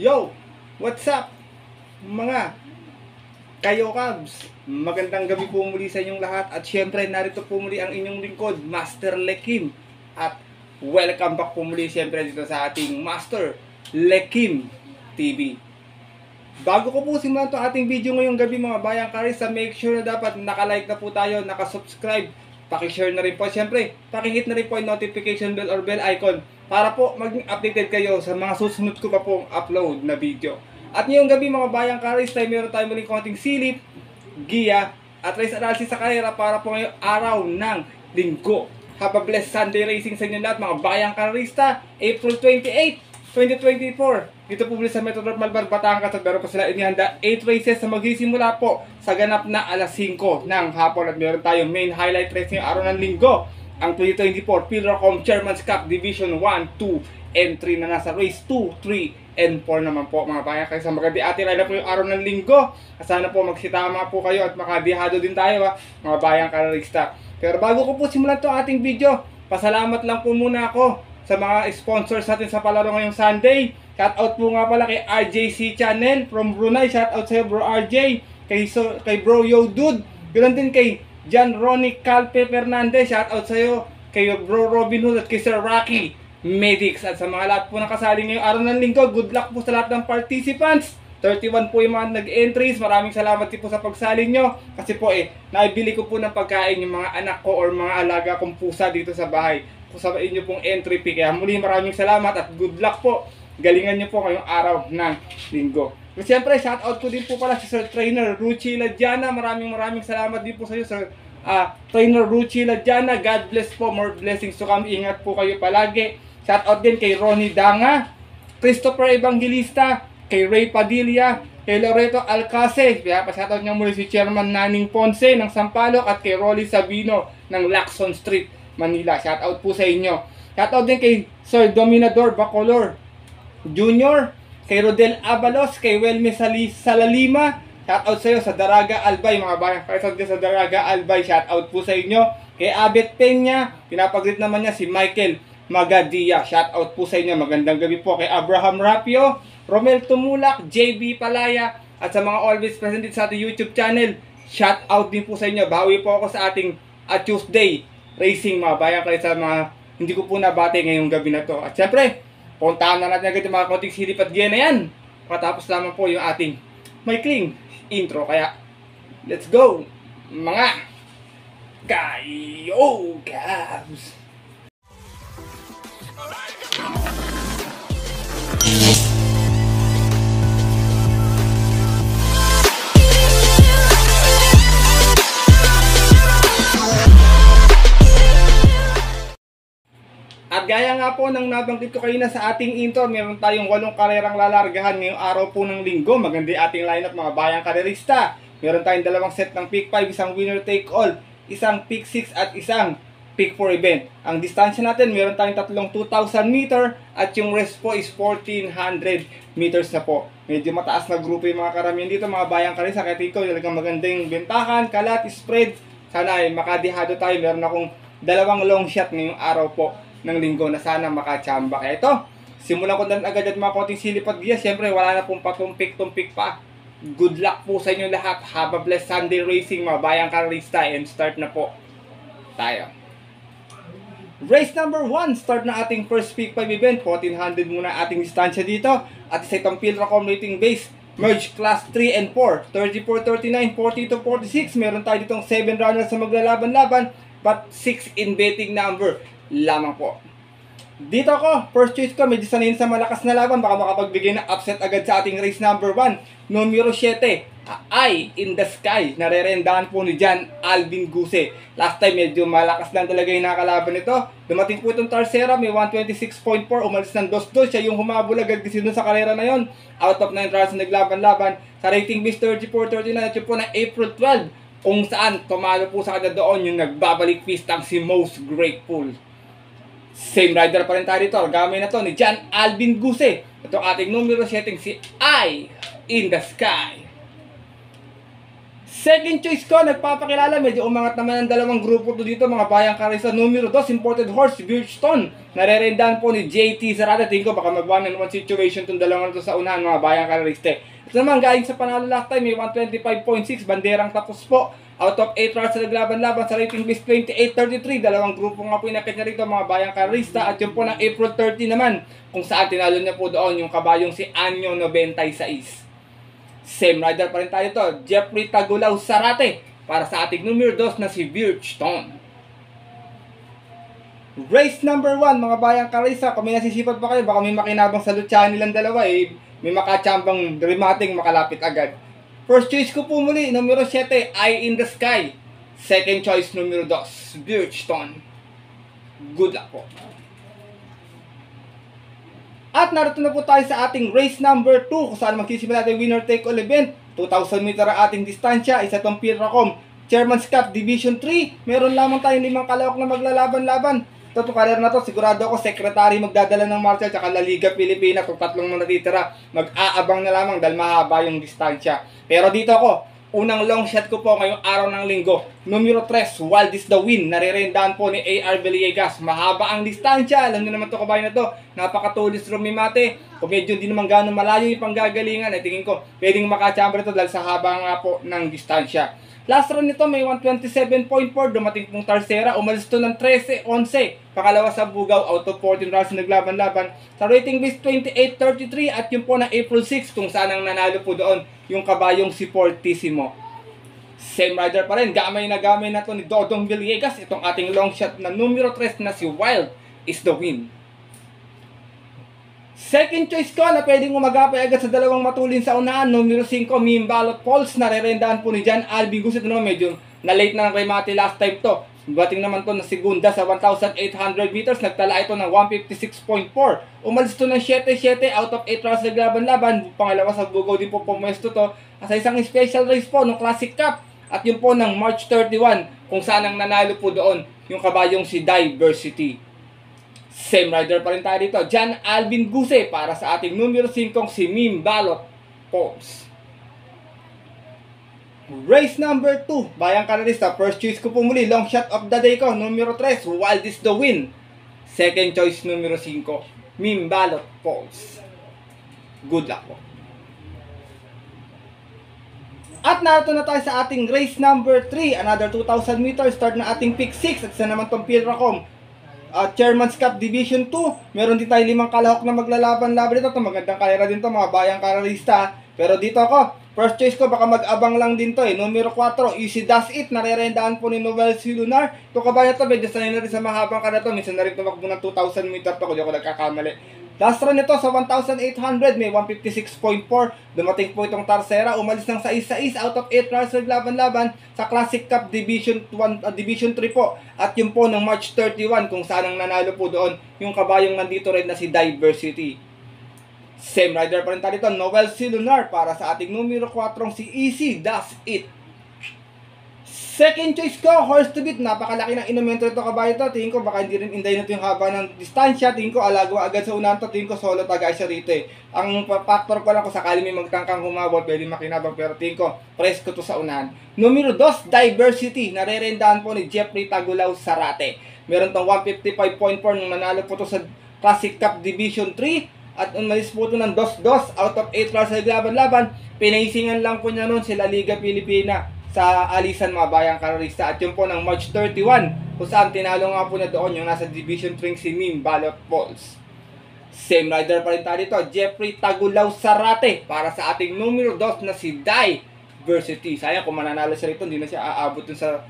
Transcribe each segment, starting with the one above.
Yo! What's up? Mga kayo Cubs, magandang gabi po muli sa inyong lahat. At syempre narito po muli ang inyong lingkod, Master Lekim. At welcome back po muli syempre dito sa ating Master Lekim TV. Bago ko po simulan ito ating video ngayong gabi mga bayang karista, make sure na dapat nakalike na po tayo, nakasubscribe, pakishare na rin po. Siyempre, pakihit na rin po yung notification bell or bell icon para po maging updated kayo sa mga susunod ko pa pong upload na video. At ngayong gabi mga bayang karista, meron tayo muling konting silip, giya, at race analysis sa karera para po ngayong araw ng linggo. Have a blessed Sunday racing sa inyo lahat mga bayang karista. April 28, 2024. Dito po sa Metro North Malbar, Batangas, at meron po sila inihanda 8 races na magsisimula po sa ganap na alas 5 ng hapon. At meron tayong main highlight race ngayong araw ng linggo, ang 2024 Philracom Chairman's Cup Division 1, 2, and 3 na nasa race 2, 3, and 4 naman po mga bayan. Kaya sa magandi atin ay na po yung araw ng linggo. Sana po magsitama po kayo at makadihado din tayo mga bayang karista. Pero bago ko po simulan to ating video, pasalamat lang po muna ako sa mga sponsors natin sa palaro ngayong Sunday. Shout out po nga pala kay RJC Channel from Brunei. Shout out sa'yo bro RJ. Kay bro Yo Dude. Ganoon din kay John Ronnie Calpe Fernandez. Shout out sa'yo. Kay bro Robin Hood at kay Sir Rocky Medics. At sa mga lahat po nakasali ngayong araw ng linggo, good luck po sa lahat ng participants. 31 po yung mga nag-entries. Maraming salamat din po sa pagsali nyo. Kasi po naibili ko po ng pagkain yung mga anak ko or mga alaga kong pusa dito sa bahay. Kung sa inyo pong entry fee. Kaya muli maraming salamat at good luck po. Galingan nyo po ngayong araw ng linggo. At siyempre, shoutout ko din po pala si Sir Trainer Ruchi Ladjana. Maraming salamat din po sa iyo, Sir Trainer Ruchi Ladjana. God bless po. More blessings to come. Ingat po kayo palagi. Shoutout din kay Ronnie Danga, Christopher Evangelista, kay Ray Padilla, kay Loreto Alcase. Kaya pa-shoutout niya muli si Chairman Naning Ponce ng Sampaloc at kay Rolly Sabino ng Lacson Street, Manila. Shoutout po sa inyo. Shoutout din kay Sir Dominador Bacolor Junior, kay Rodel Abalos, kay Welme Salalima. Shoutout sa iyo sa Daraga Albay mga bayan. Shoutout din sa Daraga Albay. Shoutout po sa inyo. Kay Abet Peña, pinapagrit naman niya si Michael Magadia. Shoutout po sa inyo. Magandang gabi po kay Abraham Rapio, Romel Tumulak, JB Palaya, at sa mga always present sa ating YouTube channel. Shoutout din po sa inyo. Bawi po ako sa ating Tuesday racing mga bayan. Kaya sa mga hindi ko po nabate ngayong gabi na to. At syempre, puntahan na natin agad yung mga konting silip at giya na yan. Patapos lamang po yung ating maikling intro. Kaya, let's go mga kayo Cubs! At gaya nga po ng nabanggit ko kanina sa ating intro, meron tayong 8 karerang lalargahan ngayong araw po ng linggo. Maganda ating lineup mga bayang karerista. Meron tayong 2 set ng pick 5, isang winner take all, isang pick 6 at isang pick 4 event. Ang distansya natin, meron tayong 2,000 meter at yung rest po is 1,400 meters na po. Medyo mataas na grupo yung mga karamihan dito mga bayang karerista. Kaya tingin ko talagang magandang bentahan, kalat, spread. Sana ay makadihado tayo. Meron akong 2 long shot ngayong araw po ng linggo na sana makachamba. Kaya ito, simulan ko na agad at mga konting silip at giya. Siyempre, wala na pong patumpik-tumpik pa. Good luck po sa inyo lahat. Have a blessed Sunday racing mga bayang karista. And start na po tayo. Race number 1. Start na ating first pick 5 event. 1,400 muna ating distansya dito. At isa itong Philracom rating base. Merge class 3 and 4. 34, 39, 42, 46. Meron tayo ditong 7 runners na maglalaban-laban. But 6 in betting number lamang po. Dito ako, first choice ko, medyo sanayin sa malakas na laban, baka makapagbigay ng upset agad sa ating race number 1. Numero 7, Eye in the Sky. Narerendahan po ni John Alvin Guse. Last time, medyo malakas lang talaga yung nakalaban nito. Dumating po itong Tarsera, may 126.4, umalis ng 2-2. Siya yung humabol agad kasi dun sa karera na yon. Out of 9 rounds na naglaban-laban. Sa rating base 34-39, at yun po na April 12, kung saan tumalo po sa kanya doon yung nagbabalik pistang si Most Grateful. Same rider pa rin tayo dito. Gamay na to ni John Alvin Guse. Ito ating numero 7 si Eye in the Sky. Second choice ko, nagpapakilala, medyo umangat naman ang dalawang grupo to dito, mga bayang karista. Numero 2, imported horse, Birchton. Narerendahan po ni JT Zarate. Tingin ko baka mag 1-1 situation itong dalawang to sa unahan, mga bayang karista. Ito naman, galing sa panalo last time, may 125.6, banderang tapos po. Out of 8 rounds na naglaban-laban sa rating base 28-33. Dalawang grupo nga po inakit niya rito, mga bayang karista. At yun po ng April 30 naman, kung saan tinalo niya po doon yung kabayong si Anyo 96. Same rider pa rin tayo to, Jeffrey Tagulaw Zarate, para sa ating numero 2 na si Birchton. Race number 1, mga bayang karisa, kung may nasisipag pa kayo, baka may makinabang sa lutsyahan nilang dalawa, may makachambang dramatic makalapit agad. First choice ko po muli, numero 7, Eye in the Sky. Second choice, numero 2, Birchton. Good luck po. At narito na po tayo sa ating race number 2, kung saan magsisimula natin winner take all event. 2,000 meter ang ating distansya, isa itong Piracom Chairman's Cup Division 3. Meron lamang tayong 5 kalahok na maglalaban-laban. Ito kaler na to, sigurado ako secretary magdadala ng marshal tsaka La Liga Pilipina. Kung 3 mo natitira, mag-aabang na lamang dahil mahaba yung distansya. Pero dito ako, unang long shot ko po ngayong araw ng linggo. Numero 3, Wild is the Win. Narirendahan po ni A.R. Villegas. Mahaba ang distansya. Alam niyo naman to, kabayan na to. Napakatulis rumimate. Kung medyo hindi naman gano'ng malayo yung panggagalingan, ay tingin ko pwedeng makachamba ito dahil sa haba nga po ng distansya. Last run nito may 127.4. Dumating pong Tarsera. Umalis to ng 13-11. Pangalawa sa Bugaw. Out of 14 rounds naglaban-laban. Sa rating base 28-33. At yun po na April 6 kung saan ang nanalo po doon yung kabayong si Fortissimo. Same rider pa rin. Gamay na to ni Dodong Villegas. Itong ating long shot na numero 3 na si Wild is the Win. Second choice ko na pwedeng umagapay agad sa dalawang matulin sa unahan. Numero 5, Mimbalot Falls. Narerendahan po ni John Albi Gusit. Medyo na-late na ng remate last time to. Bating naman to na segunda sa 1,800 meters. Nagtala ito ng 156.4. Umalis to ng 7-7 out of 8 rounds naglaban-laban. Pangalawa sa Bugaw din po pumesto to. Sa isang special race po ng Classic Cup. At yun po ng March 31 kung saan ang nanalo po doon yung kabayong si Diversity. Same rider pa rin tayo dito, John Alvin Guse, para sa ating numero 5 si Mimbalot Falls. Race number 2, bayang kanalista, first choice ko po muli, long shot of the day ko, numero 3, Wild is the Win. Second choice, numero 5, Mimbalot Falls. Good luck po. At narito na tayo sa ating race number 3, another 2,000 meters, start na ating pick 6, at isa naman tong Piracom Chairman's Cup Division 2. Meron din tayo 5 kalahok na maglalaban-laban dito. Magandang kalera din to, mga bayang karalista. Pero dito ako, first choice ko, baka mag-abang lang din to Numero 4, Easy Does It. Narerendahan po ni Noel C. Lunar. Ito kabayan to, medyo sanay na rin sa mahabang kada to. Minsan na rin tumakbo ng 2,000 meter to, kung di ako nagkakamali. Last run nito sa 1,800, may 156.4. Dumating po itong Tarsera. Umalis ng 6-6 out of 8 rounds naglaban-laban sa Classic Cup Division 1, Division 3 po. At yun po ng March 31 kung saan ang nanalo po doon yung kabayong nandito rin na si Diversity. Same rider pa rin tayo dito, Noel C. Lunar, para sa ating numero 4 si Easy Does It. Second choice ko, Horse to Beat. Napakalaki ng inumento ito, kabayo to. Tingin ko baka hindi rin inday na ito yung haba ng distansya. Tingin ko alagwa agad sa unahan to. Tingin ko solo tagay siya rito Ang factor ko lang kung sakali may magtangkang humabot, pwede makinabang. Pero tingin ko, presko to sa unahan. Numero 2, Diversity. Narerendahan po ni Jeffrey Tagulaw Zarate. Meron tong 155.4 nung nanalo po to sa Classic Cup Division 3. At umalis po ito ng 2-2 out of 8 rounds sa laban-laban. Pinaisingan lang po niya noon sila Liga Pilipina sa alisan, mga bayang karalista. At yun po ng March 31 kung saan tinalo nga po niya doon yung nasa Division 3 si Mimbalot Falls. Same rider pa rin tayo dito, Jeffrey Tagulaw Zarate, para sa ating numero 2 na si Diversity. Sayang kung mananalo siya rito, hindi na siya aabot dun sa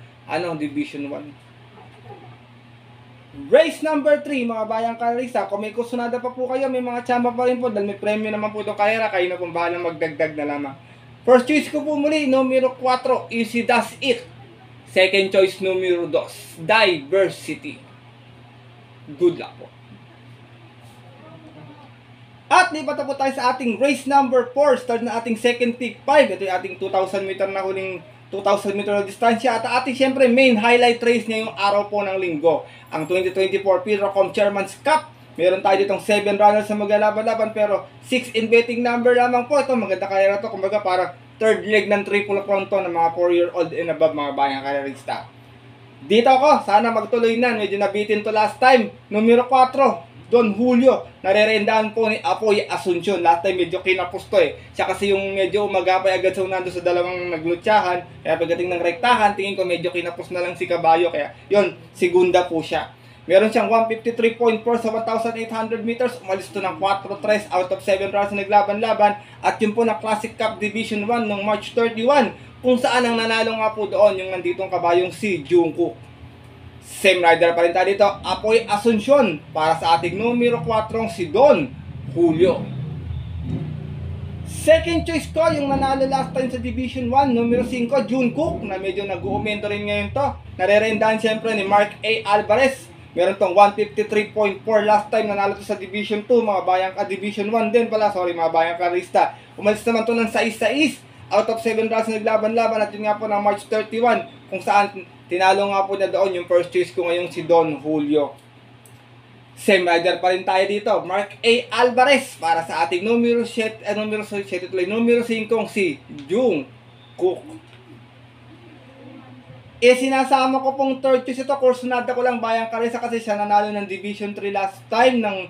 Division 1. Race number 3, mga bayang karalista. Kung may kusunada pa po kayo, may mga tsamba pa rin po dahil may premyo naman po itong kahera. Kayo na pong bahalang magdagdag na lamang. First choice ko po muli, numero 4, Easy Does It. Second choice, numero 2, Diversity. Good luck po. At lipat na po tayo sa ating race number 4. Start na ating second pick 5. Ito yung ating 2,000 meter na huling 2,000 meter na distansya. At ating syempre main highlight race niya yung araw po ng linggo. Ang 2024 Piracom Chairman's Cup. Meron tayo ditong 7 runners na maglalaban-laban pero 6 in betting number lamang po. Ito maganda kaya na to. Kumbaga parang third leg ng triple crown to ng mga 4-year-old and above mga bayang karerista. Dito ako, sana magtuloy na. Medyo nabitin to last time. Numero 4, Don Julio. Narerendahan po ni Apoy Asuncion. Last time medyo kinapos to eh. Siya kasi yung medyo umagapay agad sa unando sa dalawang naglutsahan. Kaya pagdating ng rektahan, tingin ko medyo kinapos na lang si Caballo. Kaya yun, segunda po siya. Meron siyang 153.4 sa 1,800 meters. Umalis to ng 4-3 out of 7 rounds na naglaban-laban. At yun po na Classic Cup Division 1 noong March 31. Kung saan ang nanalo nga po doon yung nanditong kabayong si Jungkook. Same rider pa rin tayo dito, Apoy Asuncion para sa ating numero 4 si Don Julio. Second choice ko yung nanalo last time sa Division 1, numero 5, Jungkook, na medyo nag-uumento rin ngayon to. Narerendahan siyempre ni Mark A. Alvarez. Meron tong 153.4 last time nanalo to sa Division 2, mga bayang ka Division 1 din pala, sorry mga bayang karista. Umalis naman to ng 6-6 out of 7 rounds na naglaban-laban at yun nga po ng March 31 kung saan tinalo nga po niya doon yung first choice ko ngayong si Don Julio. Same rider pa rin tayo dito, Mark A. Alvarez para sa ating numero 5 si Jungkook. Sinasama ko pong third choice ito, kursunada ko lang bayang karisa kasi siya nanalo ng Division 3 last time ng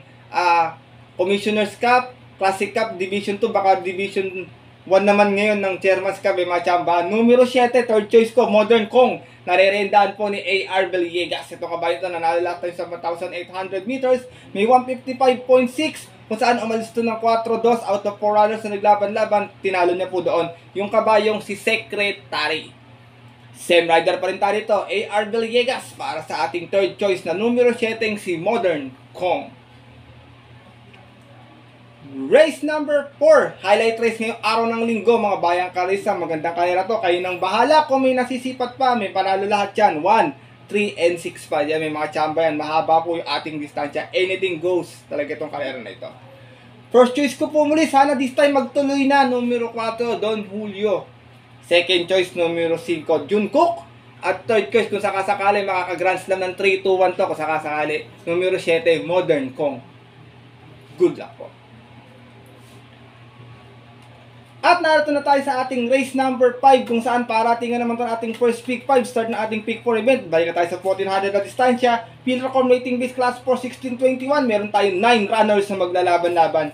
Commissioner's Cup, Classic Cup, Division 2, baka Division 1 naman ngayon ng Chairman's Cup, Machamba. Numero 7, third choice ko, Modern Kong. Narerendahan po ni A.R. Villegas. Ito kabayo ito, nanalo lahat tayo sa 1,800 meters. May 155.6 kung saan umalis ito ng 4-2 out of 4 runners na naglaban-laban. Tinalo niya po doon yung kabayong si Secretary. Same rider pa rin tayo dito, A.R. Villegas para sa ating third choice na numero 7 si Modern Kong. Race number 4, highlight race ngayong araw ng linggo mga bayang karisa. Magandang karera to, kayo nang bahala. Kung may nasisipat pa, may panalo lahat yan. 1, 3, and 6 pa. Yan, may mga tsamba yan. Mahaba po yung ating distansya. Anything goes talaga itong karera na ito. First choice ko po muli, sana this time magtuloy na. Numero 4, Don Julio. Second choice, numero 5, Jungkook. At third choice, kung sakasakali, makaka-grand slam ng 3-2-1 to. Kung sakasakali, numero 7, Modern Kong. Good luck po. At narito na tayo sa ating race number 5 kung saan parating naman ito ating first pick 5. Start na ating pick 4 event. Balik na tayo sa 1400 na distansya. Pilracom rating base class 4, 1621. Meron tayong 9 runners na maglalaban-laban.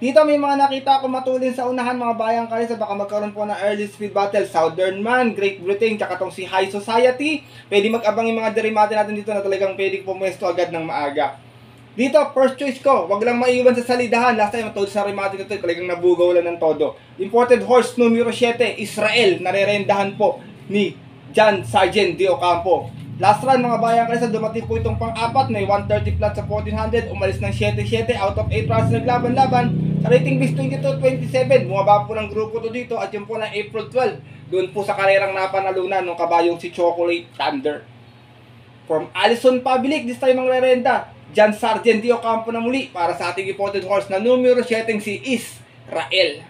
Dito may mga nakita ako matulin sa unahan mga bayang karisa. Baka magkaroon po ng early speed battle. Southern Man, Great Britain, tsaka tong si High Society. Pwede mag-abang yung mga derimate natin dito na talagang pwede pumuesto agad ng maaga. Dito, first choice ko, wag lang maiwan sa salidahan. Last time, matod sa remate na ito, talagang nabugaw lang ng todo. Imported horse, numero 7, Israel, narerendahan po ni John Sargent de Ocampo. Last run, mga bayang karisa, dumating po itong pang-apat, may 130 flat sa 1400, umalis ng 7-7, out of 8 runs naglaban-laban. Sa rating base 22-27, bumaba po ng grupo to dito, at yun po na April 12, doon po sa karerang napanalunan ng kabayong si Chocolate Thunder. From Allison Public, this time ang rerenda, John Sargent de Ocampo na muli para sa ating imported horse na numero 7 si Israel.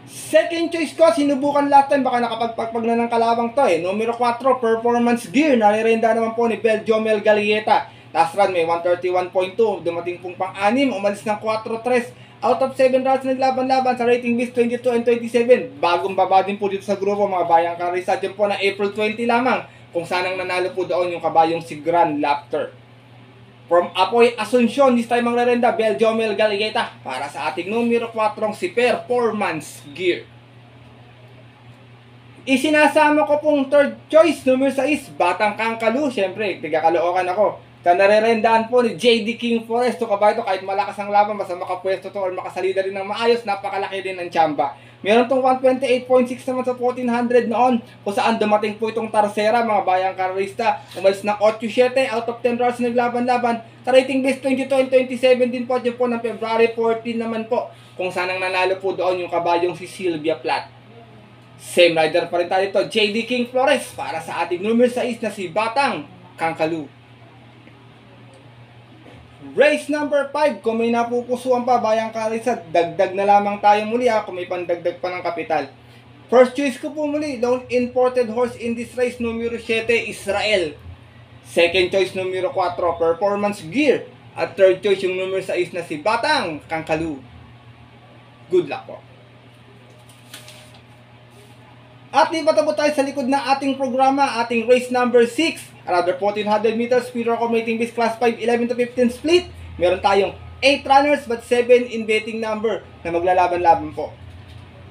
Second choice ko, sinubukan last time, baka nakapagpagpag na ng kalabang to eh. Numero 4, Performance Gear, narirenda naman po ni Beljomel Galieta. Last run may 131.2, dumating pong pang-6, umalis ng 4-3. Out of 7 rounds naglaban-laban sa rating base 22 and 27. Bagong baba din po dito sa grupo mga bayang karisa. Diyan po na April 20 lamang kung saan ang nanalo po doon yung kabayong si Grand Lapter. From Apoy Asuncion, this time ang rerenda, Beljomel Galieta para sa ating numero 4 si Performance Gear. Isinasama ko pong third choice, numero 6, Batang Kangkalu. Siyempre, tiga-Caloocan ako. Sa narerendaan po ni JD King Forest. To kabayo to, kahit malakas ang laban, basta makapwesto to or makasalida rin ng maayos, napakalaki din ng tsamba. Meron tong 128.6 naman sa 1400 noon, kung saan dumating po itong Tarsera, mga bayang karista. Umalis ng 8-7 out of 10 rounds naglaban-laban. Sa rating base 22 and 27 din po, dyan po ng February 14 naman po, kung saan ang nanalo po doon yung kabayong si Sylvia Plath. Same rider pa rin tayo dito, JD King Flores para sa ating numero 6 na si Batang Kangkalu. Race number 5, kung may napupusuan pa bayang karisa, dagdag na lamang tayo muli kung may pandagdag pa ng kapital. First choice ko po muli, lone imported horse in this race, numero 7, Israel. Second choice, numero 4, Performance Gear. At third choice, yung numero 6 na si Batang Kangkalu. Good luck po. At ipatabo tayo sa likod ng ating programa, ating race number 6. Another 1400 meters, speed record rating base class 5, 11 to 15 split. Meron tayong 8 runners but 7 in betting number na maglalaban-laban po.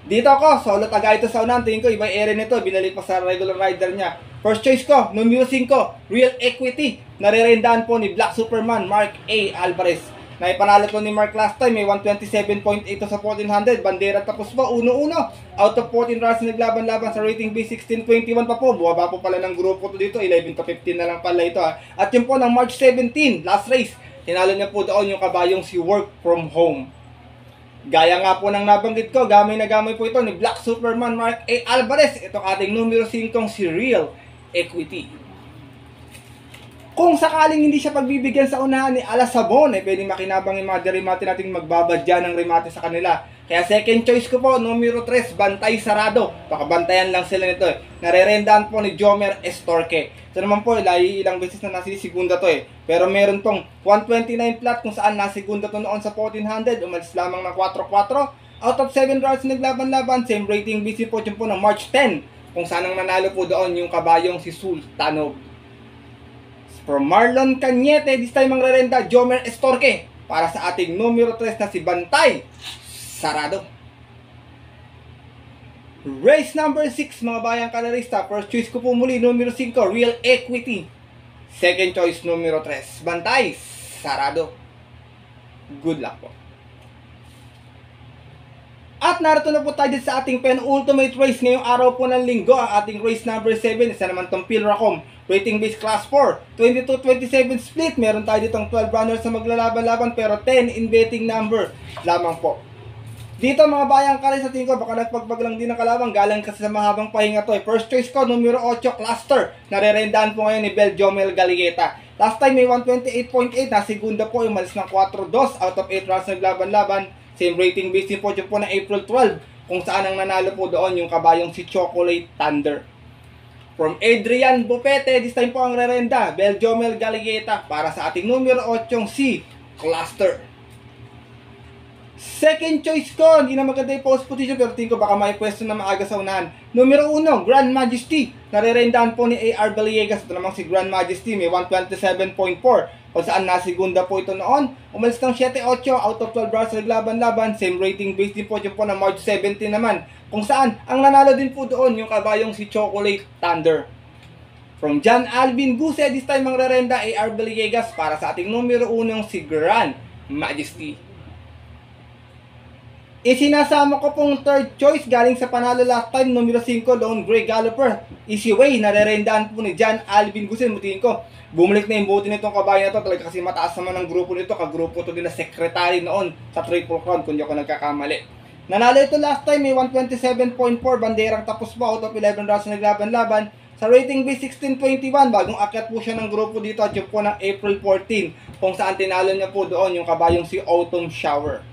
Dito ako, solo taga ito sa unahan. Tingin ko, iba area nito. Binalik pa sa regular rider niya. First choice ko, numero 5, Real Equity. Nare-rendahan po ni Black Superman, Mark A. Alvarez. Na ipanalo to ni Mark last time, may 127.8 sa 1400. Bandera tapos pa, 1-1. Out of 14 runs naglaban-laban sa rating B, 16.21 pa po. Buwaba po pala ng grupo to dito, 11 to 15 na lang pala ito ha. At yun po ng March 17, last race. Tinalo niya po doon yung kabayong si Work From Home. Gaya nga po ng nabanggit ko, gamay na gamay po ito ni Black Superman Mark A. Alvarez. Ito ating numero 5 si Real Equity. Kung sakaling hindi siya pagbibigyan sa unahan ni Alasabon, pwedeng makinabang yung mga derimate natin magbabadya ng remate sa kanila. Kaya second choice ko po, numero 3, Bantay Sarado. Baka bantayan lang sila nito Narerendaan po ni Jomer Estorque. Ito naman po, ilang beses na nasisigunda to Pero meron tong 129 flat kung saan nasigunda to noon sa 1400. Umalis lamang ng 4-4. Out of 7 rounds naglaban-laban. Same rating BC po yun po ng March 10. Kung saan ang nanalo po doon yung kabayong si Sultanov. From Marlon Cañete, this time ang rerenda, Jomer Estorque. Para sa ating numero 3 na si Bantay Sarado. Race number 6, mga bayang kalarista. First choice ko po muli, numero 5, Real Equity. Second choice, numero 3, Bantay Sarado. Good luck po. At narito na po tayo sa ating penultimate race ngayong araw po ng linggo. Ang ating race number 7, isa naman itong Pilracom. Rating base class 4, 22-27 split. Meron tayo ditong 12 runners na maglalaban-laban pero 10 in betting number lamang po. Dito mga bayang kalis, sa tingin ko baka nagpagbag lang din ng kalabang. Galang kasi sa mahabang pahinga to First choice ko, numero 8, Cluster. Narerendaan po ngayon ni Jomel Galigueta. Last time may 128.8. Nasigunda po yung malis ng 4-2. Out of 8 runs naglaban-laban. Same rating base din po dyan po ng April 12. Kung saan ang nanalo po doon yung kabayong si Chocolate Thunder. From Adrian Bupete, this time po ang rerenda, Jomel Galigueta. Para sa ating numero 8, si Cluster. Second choice ko, hindi na maganda yung post position pero tingin ko baka may pwesto na maaga sa unahan. Numero 1, Grand Majesty. Narerendahan po ni A.R. Villegas. Ito namang si Grand Majesty, may 127.4. Kung saan nasigunda po ito noon. Umalis ng 7-8, out of 12 rounds naglaban-laban. Same rating base din po dyan po na March 17 naman. Kung saan, ang nanalo din po doon yung kabayong si Chocolate Thunder. From John Alvin Guse, this time ang rerenda A.R. Villegas. Para sa ating numero 1, si Grand Majesty. Isinasama ko pong third choice galing sa panalo last time, numero 5, Lone Grey Galloper. Easy Way, narerendaan po ni John Alvin Gusen. Mutiin ko, bumalik na yung buti nitong kabayan na to. Talaga kasi mataas naman ang grupo nito. Kagrupo to din na secretary noon sa Triple Crown, kung di ako nagkakamali. Nanalo ito last time, may 127.4. Banderang tapos pa, out of 11 rounds na naglaban-laban. Sa rating B, 16.21. Bagong akyat po siya ng grupo dito at yun po ng April 14. Kung saan tinalo niya po doon yung kabayong si Autumn Shower.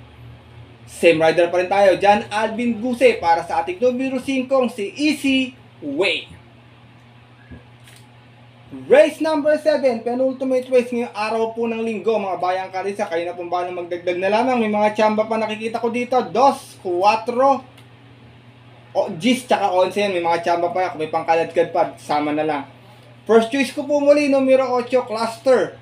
Same rider pa rin tayo, John Alvin Guse. Para sa ating numero 5, si Easy Way. Race number 7, penultimate race ngayong araw po ng linggo. Mga bayang karisa, kayo na pong balang magdagdag na lamang. May mga tsamba pa nakikita ko dito. 2, 4, Gis, tsaka 11. May mga tsamba pa. Kung may pangkaladkad pa, sama na lang. First choice ko po muli, numero 8, Cluster.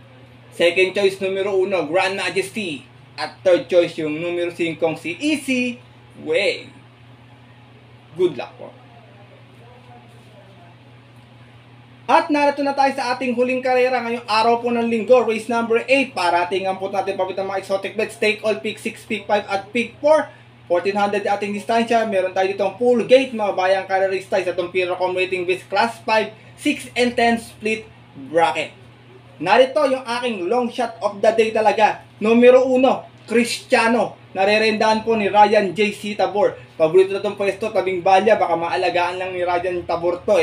Second choice, numero 1, Grand Majesty. At third choice yung numero 5, si Easy Way. Good luck po. At narito na tayo sa ating huling karera ngayong araw po ng linggo. Race number 8. Paratingan po natin papit ng mga exotic bets. Take all, pick 6, pick 5 at pick 4. 1400 ating distansya. Meron tayo ditong full gate, mga bayang karerista. Sa itong Pilracom rating base class 5, 6 and 10 split bracket. Narito yung aking long shot of the day talaga. Numero 1, Cristiano. Narerendaan po ni Ryan J.C. Tabor. Paborito na itong pwesto, tabing balya. Baka maalagaan lang ni Ryan Tabor to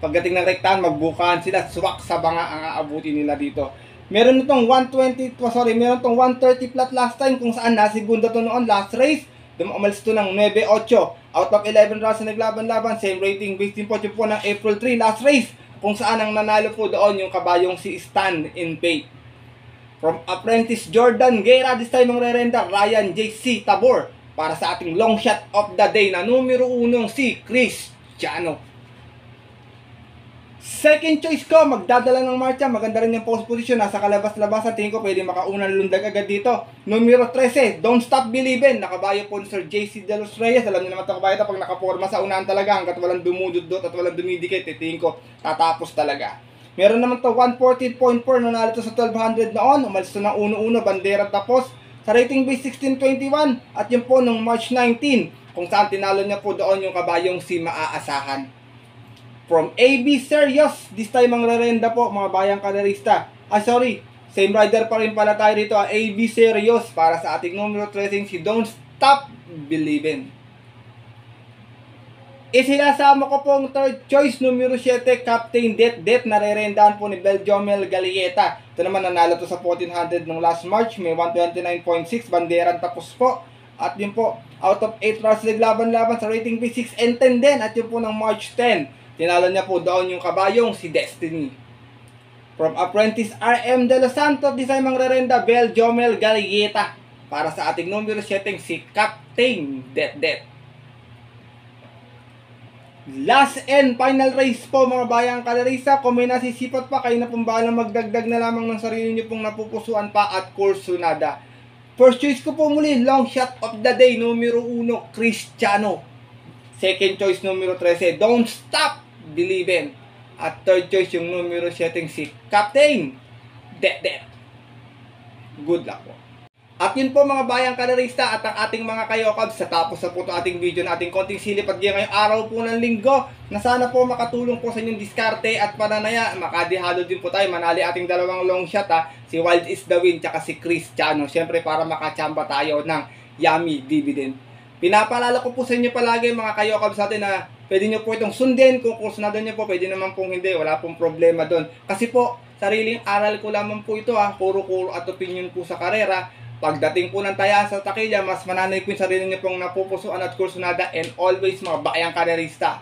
Pagdating ng rektahan, magbukaan sila. Swak sa banga ang aabuti nila dito. Meron itong 130 flat last time kung saan nasigunda to noon last race. Umalis to ng 9-8. Out of 11 rounds na naglaban-laban. Same rating based din po ng April 3 last race. Kung saan ang nanalo po doon yung kabayong si Stan in Pay. From Apprentice Jordan Guerra, this time ang rerenda, Ryan J.C. Tabor. Para sa ating long shot of the day na numero 1, si Cristiano. Second choice ko, magdadala ng marcha. Maganda rin yung post position. Nasa kalabas-labasan. Tingin ko pwede makaunang lundag agad dito. Numero 13, Don't Stop Believin'. Nakabayo po ni Sir JC De Los Reyes. Alam niyo naman ito kabayo ito. Pag nakaporma sa unahan talaga, hanggat walang dumududot at walang dumidikit, tingin ko tatapos talaga. Meron naman to 114.4. Nanalo to sa 1200 noon. Umalis to ng 1-1. Bandera tapos. Sa rating base 1621. At yun po nung March 19. Kung saan tinalo niya po doon yung kabayong si Maaasahan. From AB Serious, this time ang rerenda po mga bayang kalerista. Same rider pa rin pala tayo rito, AB Serious para sa ating numero 13 si Don't Stop Believin'. Isinasama ko pong third choice, numero 7, Captain Det na rerendahan po ni Beljomel Galieta. Ito naman nanalo to sa 1400 nung last March, may 129.6, banderan tapos po. At yun po, out of 8 rounds naglaban-laban sa rating B6 and 10 din. At yun po ng March 10. Tinalo niya po doon yung kabayong si Destiny. From Apprentice RM De Los Santos, design mang rerenda, Beljomel Galieta. Para sa ating numero 7, si Captain Det. Last and final race po mga bayang kalerista. Kung may nasisipat pa, kayo na pong bahalang magdagdag na lamang ng sarili nyo pong napupusuan pa at Kursunada. First choice ko po muli, long shot of the day, numero 1, Cristiano. Second choice, numero 13, Don't Stop Believin'. At third choice, yung numero 7, si Captain Det. Good luck po. At yun po mga bayang kalerista at ang ating mga kayokabs. Sa tapos na po ito ating video na ating konting silip at ngayong araw po ng linggo na sana po makatulong po sa inyong diskarte at pananaya. Makadihalo din po tayo. Manali ating dalawang long shot si Wild is the Win tsaka si Cristiano. Siyempre para makachamba tayo ng yummy dividend. Pinapaalala ko po sa inyo palagi mga kayokabs natin na pwede nyo po itong sundin. Kung kursunado nyo po, pwede naman pong hindi. Wala pong problema doon. Kasi po, sariling aral ko lamang po ito Kuro-kuro at opinion po sa karera. Pagdating po ng taya sa takilya, mas mananay po yung sarili nyo pong napupusuan at kursunada. And always mga bayang karerista,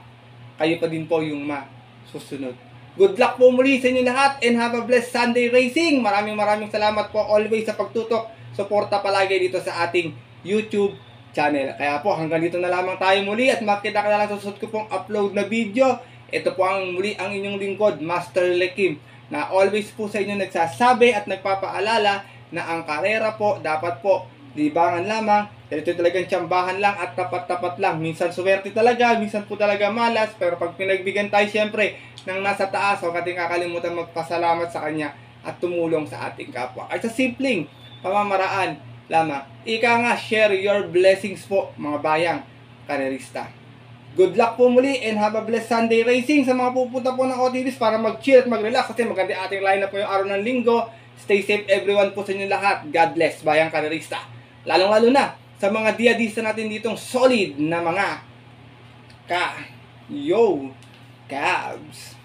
kayo pa din po yung masusunod. Good luck po muli sa inyo lahat and have a blessed Sunday racing. Maraming salamat po always sa pagtutok. Suporta palagi dito sa ating YouTube channel. Kaya po hanggang dito na lamang tayo muli at makita ka na lang sa susunod ko pong upload na video. Ito po ang muli ang inyong lingkod, Master Lekim, na always po sa inyo nagsasabi at nagpapaalala na ang karera po dapat po libangan lamang. Ito talagang tsambahan lang at tapat-tapat lang. Minsan suwerte talaga, minsan po talaga malas, pero pag pinagbigyan tayo siyempre ng nasa taas, huwag natin kakalimutan magpasalamat sa kanya at tumulong sa ating kapwa. Ay sa simpleng pamamaraan lamang. Ika nga, share your blessings po mga bayang karerista. Good luck po muli and have a blessed Sunday racing sa mga pupunta po ng OTVs para mag-chill at mag-relax kasi maganda ating lineup po yung araw ng linggo. Stay safe everyone po sa inyo lahat. God bless bayang karerista. Lalong-lalo na sa mga diadista natin ditong solid na mga Cabs.